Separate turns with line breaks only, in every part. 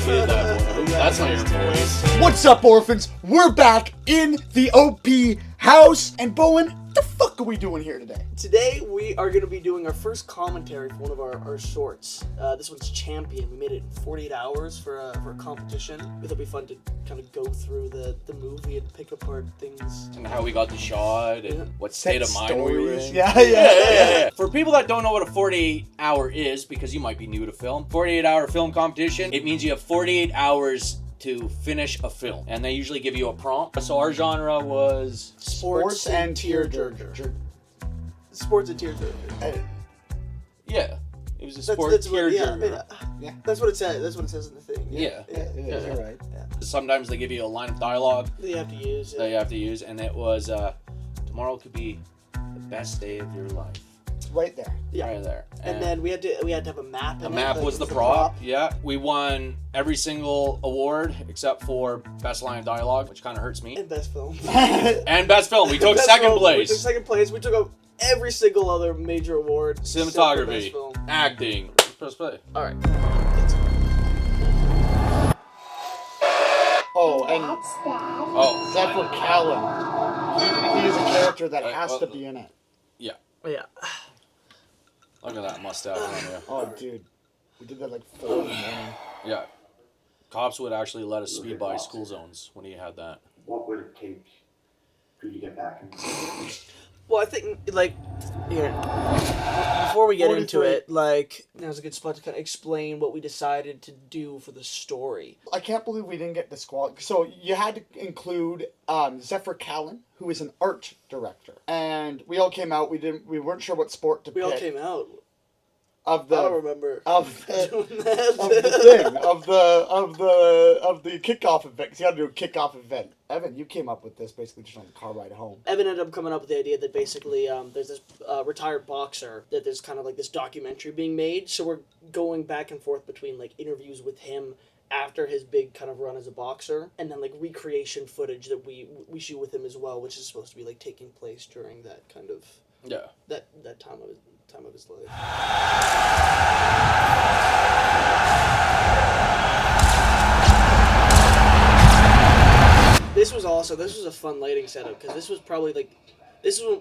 did that voice. That's not your voice.
What's up, orphans? We're back in the OP house. And Bowen, what the fuck are we doing here today?
Today we are going to be doing our first commentary for one of our shorts. This one's Champion. We made it in 48 hours for a competition. It'll be fun to kind of go through the movie and pick apart things.
And how we got the shot and what state of mind we were in.
Yeah.
For people that don't know what a 48-hour is, because you might be new to film, 48-hour film competition, it means you have 48 hours to finish a film. And they usually give you a prompt. So our genre was...
Sports and tearjerker. Sports and tearjerker.
Yeah. It was a sports tearjerker.
Yeah. That's what it says. That's what it says in the thing.
Yeah.
You're right.
Yeah.
Sometimes they give you a line of dialogue
that you have to use.
That you have to use. And it was, tomorrow could be the best day of your life.
Right there.
Yeah.
Right there.
And then we had to have a map.
A map was the prop. Yeah. We won every single award except for best line of dialogue, which kind of hurts me.
And best film.
And best film. We took second place.
We took second place. We took up every single other major award.
Cinematography, acting. Press play.
All right.
Zephyr Callan. He is a character that has to be in it.
Yeah.
Yeah.
Look at that mustache on you.
Oh, dude. We did that like 4 in the morning.
Yeah. Cops would actually let us speed by school zones when he had that.
What would it take for you to get back in?
Well, I think, like, here, before we get into it, like, now's a good spot to kind of explain what we decided to do for the story.
I can't believe we didn't get the squad. So you had to include Zephyr Callan, who is an art director, and we all came out. We weren't sure what sport to pick.
We all came out.
I
don't remember
of the kickoff event. Because you had to do a kickoff event. Evan, you came up with this basically just on the car ride home.
Evan ended up coming up with the idea that basically there's this retired boxer that there's kind of like this documentary being made. So we're going back and forth between like interviews with him after his big kind of run as a boxer, and then like recreation footage that we shoot with him as well, which is supposed to be like taking place during that kind of that time of his life. This was a fun lighting setup because this was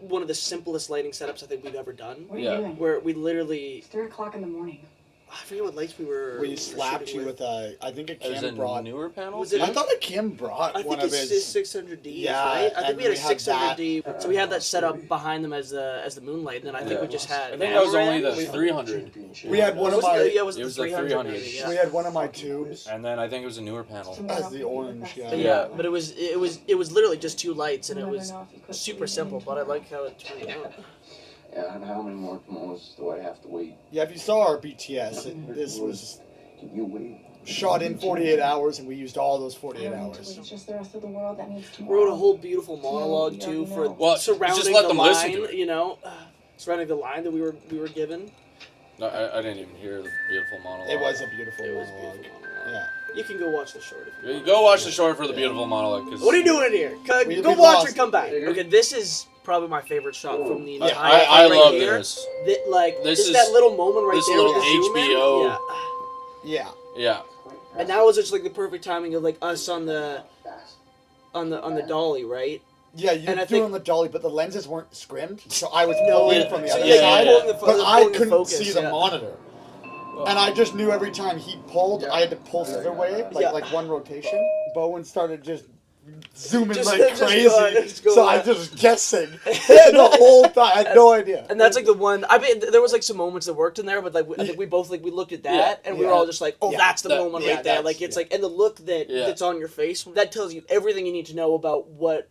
one of the simplest lighting setups I think we've ever done.
What are you doing?
Where we literally...
It's 3 o'clock in the morning.
I forget what lights we were...
We slapped you with I think a Kim brought...
newer panel?
I thought a Kim brought one of his...
I think it's 600D,
yeah,
right? I think we had a 600D.
That.
So we had that set up behind them as the moonlight, and then I think we just had...
I think that was only the 300.
We had one of my...
Yeah, it was the
300.
Yeah.
We had one of my tubes.
And then I think it was a newer panel.
As the orange,
But it was literally just 2 lights, and it was super simple, but I like how it turned out.
Yeah, and how many more kimonos do I have to wait?
Yeah, if you saw our BTS, this was shot in 48 hours, and we used all those 48 hours.
It's just the rest of the world that needs to
wrote a whole beautiful monologue too for surrounding
just let
the
them
line,
listen to it.
you know, surrounding the line that we were given.
No, I didn't even hear the beautiful monologue.
It was a beautiful monologue. Yeah.
You can go watch the short if you want.
Go watch the short for the beautiful monologue. Cause
what are you doing here? Go watch and come back. Okay, this is probably my favorite shot from the entire
I love
here.
this.
This is that little moment right
this
there.
Little
with the
HBO.
Yeah.
Yeah.
And that was just like the perfect timing of like us on the dolly, right?
Yeah, you
and
were doing the dolly, but the lenses weren't scrimmed, so I was
No,
pulling from the other side, but I couldn't see the monitor. And I just knew every time he pulled, I had to pull the other way, like one rotation. Bowen started just zooming like crazy, so I was just guessing the whole time. I had no idea.
And that's like the one. I mean, there was like some moments that worked in there, but like I think we both we looked at that and we were all just like, oh, that's the moment right there. Like it's like, and the look that's on your face that tells you everything you need to know about what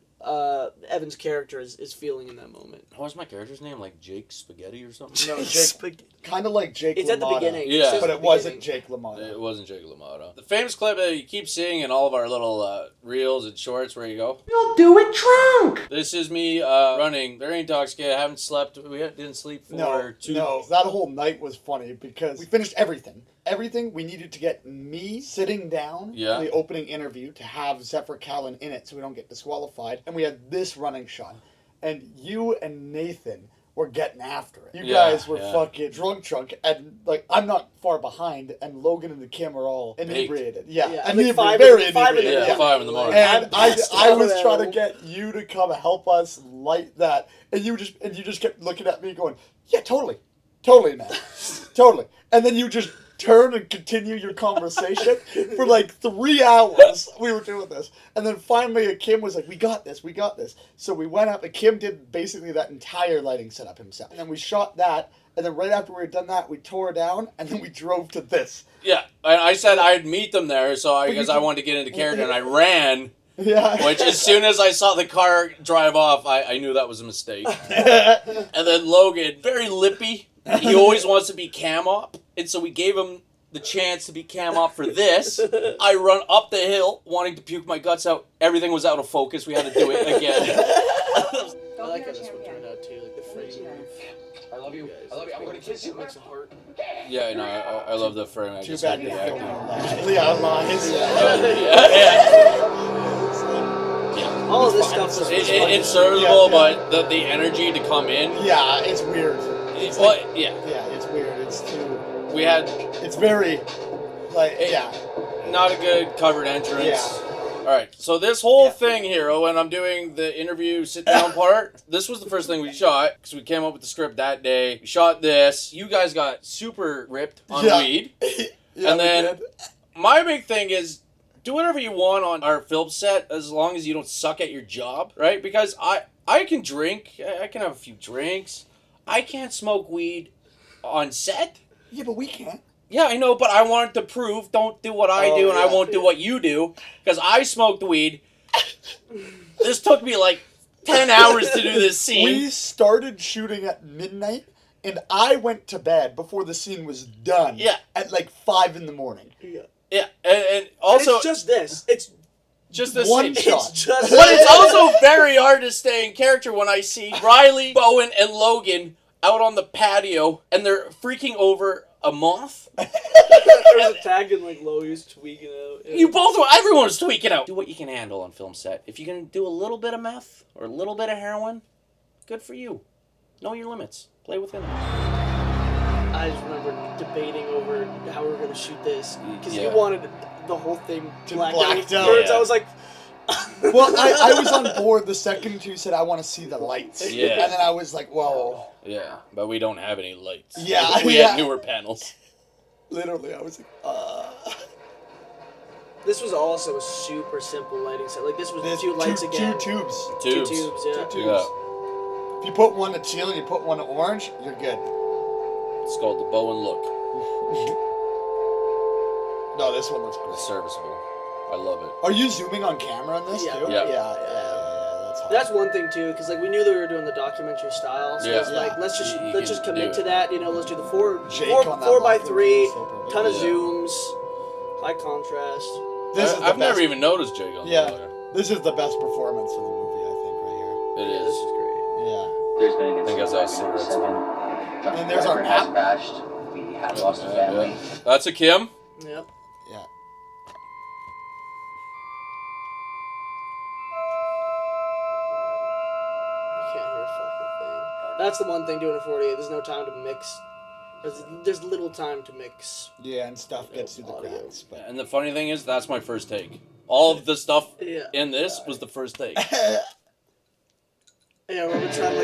Evan's character is feeling in that moment.
What was my character's name? Like Jake Spaghetti or something?
No, Jake. Kind of like Jake.
It's
LaMotta.
at the beginning.
Yeah,
but it wasn't Jake LaMotta.
It wasn't Jake LaMotta. The famous clip that you keep seeing in all of our little reels and shorts where you go,
"You'll do it drunk."
This is me running, very intoxicated. I haven't slept. We didn't sleep for 2 days.
No, that whole night was funny because we finished everything. Everything we needed to get me sitting down for the opening interview to have Zephyr Callan in it so we don't get disqualified. And we had this running shot. And you and Nathan were getting after it. You
Yeah,
guys were fucking drunk, and like I'm not far behind, and Logan and the Kim are all inebriated. Yeah,
and like
very
five
inebriated.
Yeah, 5 in the morning.
And I was trying to get you to come help us light that, and you just kept looking at me going, yeah, totally, man, totally, and then you just turn and continue your conversation for like 3 hours. We were doing this, and then finally Kim was like, we got this. So we went up, and Kim did basically that entire lighting setup himself, and then we shot that, and then right after we had done that, we tore down, and then we drove to this.
Yeah, I said I'd meet them there, so because I wanted to get into character, and I ran.
Yeah.
Which, as soon as I saw the car drive off, I knew that was a mistake. And then Logan, very lippy. He always wants to be cam op, and so we gave him the chance to be cam op for this. I run up the hill, wanting to puke my guts out. Everything was out of focus. We had to do it again.
I like how this one turned out too, like the frame.
I love you. I love you. I'm going to kiss you.
It makes a heart.
Yeah, no, I love the frame.
Too bad you filmed that. Yeah, lies.
All of this stuff was
It's serviceable, but the energy to come in.
Yeah, it's weird.
It's
Yeah, it's weird. It's too.
We had.
It's very, like, yeah.
Not a good covered entrance.
Yeah.
Alright, so this whole thing here, when I'm doing the interview sit-down part, this was the first thing we shot, because we came up with the script that day. We shot this. You guys got super ripped on weed.
Yeah,
and then my big thing is, do whatever you want on our film set, as long as you don't suck at your job, right? Because I can drink. I can have a few drinks. I can't smoke weed on set.
Yeah, but we can't.
Yeah, I know, but I wanted to prove, don't do what I do, and I won't do what you do, because I smoked weed. This took me like 10 hours to do this scene.
We started shooting at midnight, and I went to bed before the scene was done.
Yeah.
At like 5 in the morning.
Yeah, and also...
And it's just this. It's
just this
one
scene.
shot.
It's just
But it's also very hard to stay in character when I see Riley, Bowen, and Logan out on the patio, and they're freaking over a moth.
There was a tag in like Low, he was tweaking out. Yeah.
You both were, everyone was tweaking out. Do what you can handle on film set. If you can do a little bit of meth or a little bit of heroin, good for you. Know your limits. Play within them.
I just remember debating over how we were going to shoot this. Because
Yeah.
you wanted the whole thing blacked
blacked
out.
out.
Birds.
Yeah.
I was like...
Well, I was on board the second you said I want to see the lights.
Yeah.
And then I was like, whoa.
Yeah, but we don't have any lights.
Yeah,
We
yeah.
had newer panels.
Literally, I was like,
This was also a super simple lighting set. Like, this was
There's
two lights again.
Two tubes.
Tubes.
Two tubes, yeah.
Two tubes.
Yeah.
If you put one to teal and you put one to orange, you're good.
It's called the Bowen look.
No, this one looks
It's
great.
serviceable. I love it.
Are you zooming on camera in this
Yeah.
too?
Yeah.
Yeah, that's hard.
That's one thing too, because like we knew that we were doing the documentary style, so
Yeah.
it's like let's just
You
let's
can
just
do
commit
it.
to that. You know, let's do the four
Jake on that
4x3,
lock,
ton of
Yeah.
zooms, high contrast.
This is the
I've never
best.
even noticed Jake on
Yeah.
there.
This is the best performance in the movie, I think, right
It
Yeah,
is.
this is great.
here. Yeah.
There's been an
I think
incident
that's
back
our
in
cigarettes.
07.
And there's our
Driver has
map.
crashed. We have lost a family.
That's a Kim.
Yep.
Yeah.
I can't hear a fucking thing. That's the one thing doing a 48. There's no time to mix. There's little time to mix.
Yeah, and stuff gets through the
Audio.
cracks. But
And the funny thing is, that's my first take. All of the stuff
Yeah.
in this was the first take.
Yeah, I remember trying to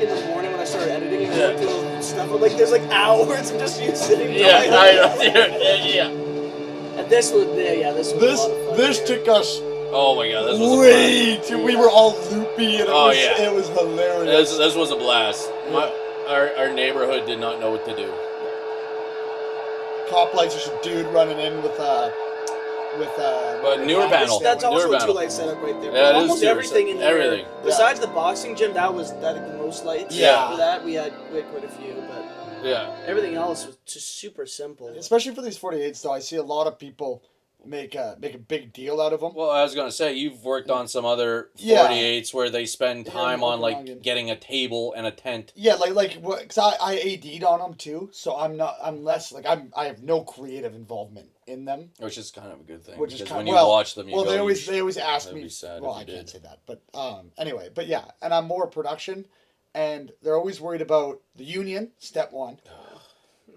in the morning when I started editing and going through the stuff. I'm like, there's like hours of just you sitting
Yeah,
doing
I
it.
know, dude. Yeah.
And this was this was a lot of fun.
this took us
Oh my god, this was a
way too. We were all loopy, and
Oh, yeah.
it was hilarious.
This was a blast. Our neighborhood did not know what to do.
Cop lights, just a dude running in with
But newer panel.
That's
Newer
also a
panel.
2-light setup right there.
Yeah, it is
Almost
super
everything in
set.
there.
Everything.
Besides the boxing gym, that was the most lights.
Yeah.
For that, we had quite a few, but
Yeah.
everything else was just super simple.
Especially for these 48s, though, I see a lot of people make a big deal out of them.
Well, I was gonna say you've worked on some other
Yeah.
48s where they spend time
Yeah,
on like
Okanagan.
getting a table and a tent.
Yeah, because I AD'd on them too, so I'm less like I have no creative involvement in them,
Which is kind of a good thing.
which is
because
kind
when
of
you watch them, you
well,
go,
they always ask
that'd
me.
be sad
Well,
if
I
you
can't
did.
say that, but anyway, but yeah, and I'm more production, and they're always worried about the union, step 1.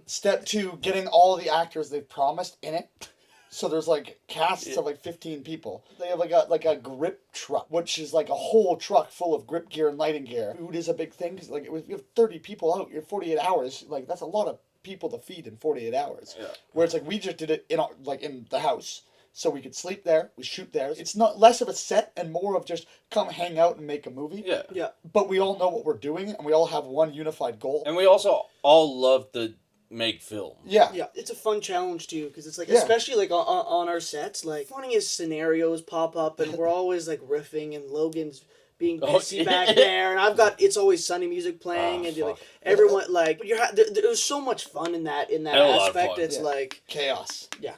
Step 2, getting all the actors they've promised in it. So there's like casts of like 15 people. They have like a grip truck, which is like a whole truck full of grip gear and lighting gear. Food is a big thing because like you have 30 people out in 48 hours. Like that's a lot of people to feed in 48 hours. Yeah. Where it's like we just did it in the house, so we could sleep there, we shoot there. It's not less of a set and more of just come hang out and make a movie.
Yeah.
Yeah.
But we all know what we're doing and we all have one unified goal.
And we also all love to make film.
Yeah.
Yeah, it's a fun challenge too, because it's like, especially like on our sets, like funniest scenarios pop up, and we're always like riffing, and Logan's being pissy back there, and I've got It's Always Sunny music playing, and like everyone like, but there's so much fun in that aspect. It's like
chaos.
Yeah,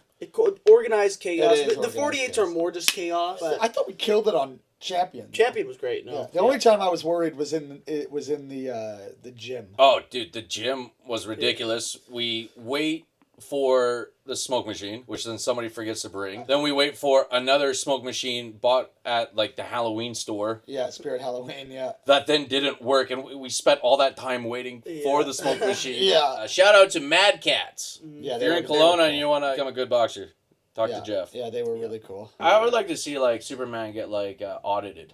organized chaos.
The
48s are more just chaos. But
I thought we killed it on Champion.
Champion was great. No,
the only time I was worried was in the gym.
Oh, dude, the gym was ridiculous. We wait for the smoke machine, which then somebody forgets to bring. Then we wait for another smoke machine bought at like the Halloween store.
Yeah, Spirit Halloween. Yeah.
That then didn't work, and we spent all that time waiting for the smoke machine.
Yeah.
Shout out to Mad Cats.
Yeah,
if you're in Kelowna and you want to become a good boxer, talk to Jeff.
Yeah, they were really cool.
I would like to see like Superman get like audited.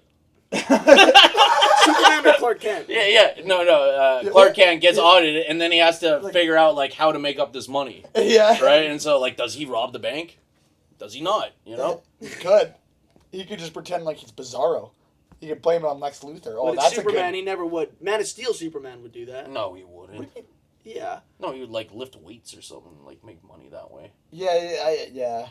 Superman or Clark Kent?
Yeah. No. Clark Kent gets audited, and then he has to figure out like how to make up this money.
Yeah.
Right, and so like, does he rob the bank? Does he not? You know.
He could. He could just pretend like he's Bizarro. He could blame it on Lex Luthor. Oh,
but
that's
Superman.
a good...
He never would. Man of Steel Superman would do that.
No, he wouldn't.
Yeah.
No, he would like lift weights or something, like make money that way.
Yeah.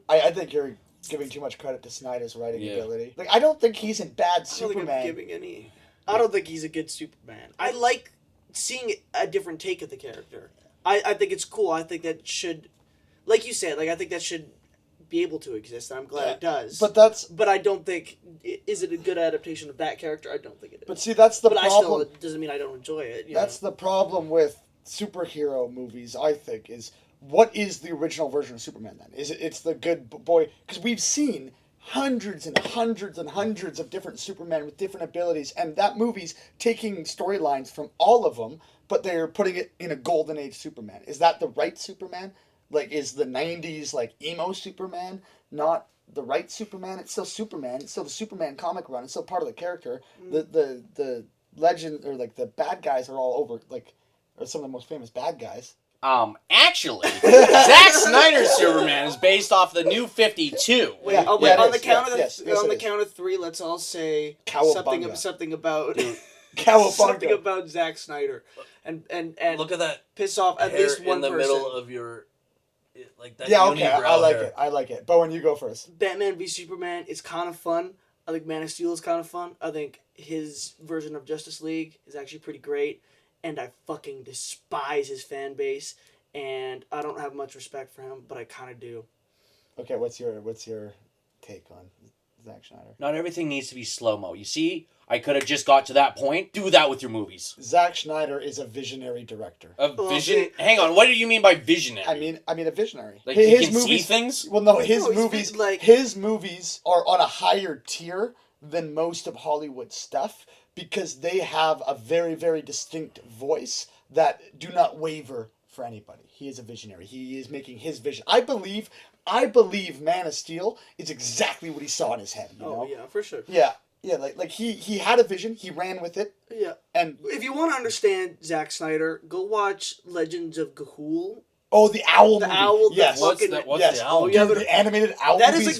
I think you're giving too much credit to Snyder's writing ability. Like, I don't think he's in bad Superman.
I don't think he's a good Superman. I like seeing a different take of the character. I think it's cool. I think that should, like you said, like I think that should be able to exist. And I'm glad it does.
But
I don't think, is it a good adaptation of that character? I don't think it is.
But see, that's the problem.
But I still, it doesn't mean I don't enjoy it.
That's the problem with superhero movies, I think, is what is the original version of Superman then? It's the good boy? Because we've seen hundreds and hundreds and hundreds of different Supermen with different abilities, and that movie's taking storylines from all of them, but they're putting it in a golden age Superman. Is that the right Superman? Like, is the 90s, like, emo Superman not the right Superman? It's still Superman. It's still the Superman comic run. It's still part of the character. The legend, or, like, the bad guys are all over, like, are some of the most famous bad guys.
Actually, Zack Snyder's Superman is based off the New 52.
On the count of three, let's all say something about Zack Snyder, and
look at that.
Piss off at least one
in the
person.
middle of your, like that.
Yeah, okay, I like it. Bowen, you go first.
Batman v Superman is kind of fun. I think Man of Steel is kind of fun. I think his version of Justice League is actually pretty great. And I fucking despise his fan base, and I don't have much respect for him, but I kind of do.
Okay, what's your take on Zack Snyder?
Not everything needs to be slow-mo. You see, I could have just got to that point. Do that with your movies.
Zack Snyder is a visionary director.
Hang on, what do you mean by visionary?
I mean a visionary.
Like his movies, see things?
Well, no, his movies are on a higher tier than most of Hollywood stuff, because they have a very, very distinct voice that do not waver for anybody. He is a visionary. He is making his vision. I believe Man of Steel is exactly what he saw in his head. You know?
Yeah, for sure.
Yeah, like he had a vision. He ran with it.
Yeah.
And
if you want to understand Zack Snyder, go watch Legends of Ga'Hoole.
Oh, the owl.
The owl.
Yes.
What's the owl?
The animated owl.
That is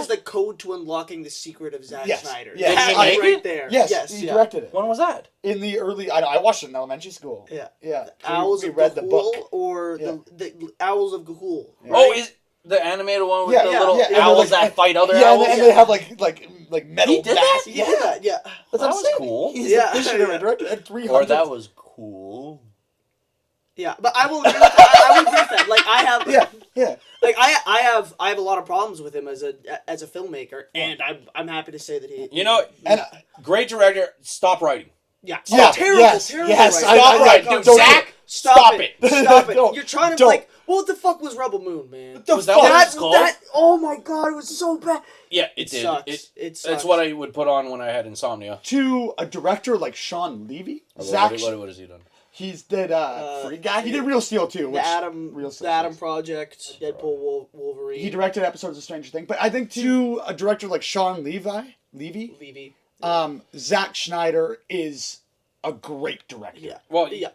the code to unlocking the secret of Zack Snyder.
Yeah. Did he make
right
it?
there.
Yes, he directed it.
When was that?
In the early. I watched it in elementary school.
Yeah.
Yeah.
Owls
we
of
read
Ga'Hoole,
the book.
or the Owls of Ga'Hoole.
Yeah.
Oh, is the animated one with the little owls that fight other owls?
And they have like metal.
He did that?
Yeah.
That
was cool.
He's a visionary director. And 300.
Or that was cool.
Yeah, but I will agree with that. Like I have.
Yeah.
Like I have a lot of problems with him as a filmmaker, and I'm happy to say that he.
You know, great director. Stop writing.
Yeah.
Yeah.
Terrible.
Yes.
Writing.
Stop writing. Dude, Zack, stop it.
Stop it.
No,
You're trying to What the fuck was Rebel Moon, man?
What the
Was that
fuck?
what it's called?
Oh my god, it was so bad.
Yeah, it did.
Sucks. It sucks.
It's what I would put on when I had insomnia.
To a director like Shawn Levy,
What
Zack.
what has he done?
He's did Free Guy. He did Real Steel too.
The Adam
Steel
Project, Deadpool, Wolverine.
He directed episodes of Stranger Things, but I think to a director like Shawn Levy, Zack Snyder is a great director.
Yeah.
Well,
Yeah.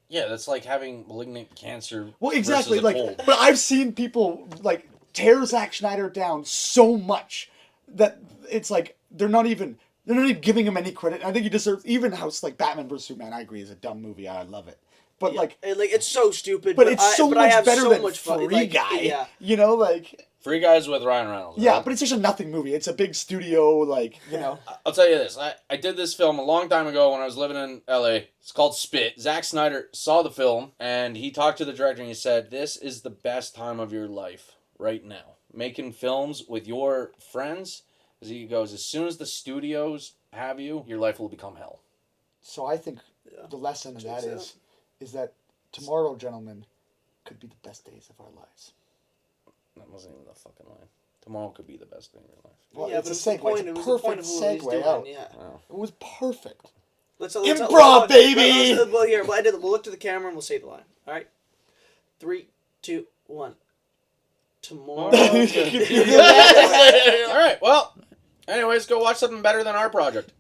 yeah, that's like having malignant cancer.
Well, exactly.
versus a
Like,
cold.
but I've seen people like tear Zack Snyder down so much that it's like they're not even giving him any credit. I think he deserves even how like Batman vs Superman. I agree, is a dumb movie. I love it, but like
it's so stupid.
but it's so much better
so
than
much fun.
Free
Like,
Guy.
yeah.
You know, like.
Free Guys with Ryan Reynolds.
Yeah,
right?
but it's just a nothing movie. It's a big studio, like, you know.
I'll tell you this. I did this film a long time ago when I was living in LA. It's called Spit. Zack Snyder saw the film, and he talked to the director, and he said, this is the best time of your life right now. Making films with your friends. As he goes, as soon as the studios have you, your life will become hell.
So I think the lesson of that is that tomorrow, gentlemen, could be the best days of our lives.
That wasn't even the fucking line. Tomorrow could be the best day of your life.
Well,
Yeah,
it's
but
a segue. It's a perfect segue out.
Yeah.
Wow.
It was perfect.
Let's
Improv, baby!
We'll look to the camera and we'll say the line. All right. 3, 2, 1. Tomorrow.
All right. Well, anyways, go watch something better than our project.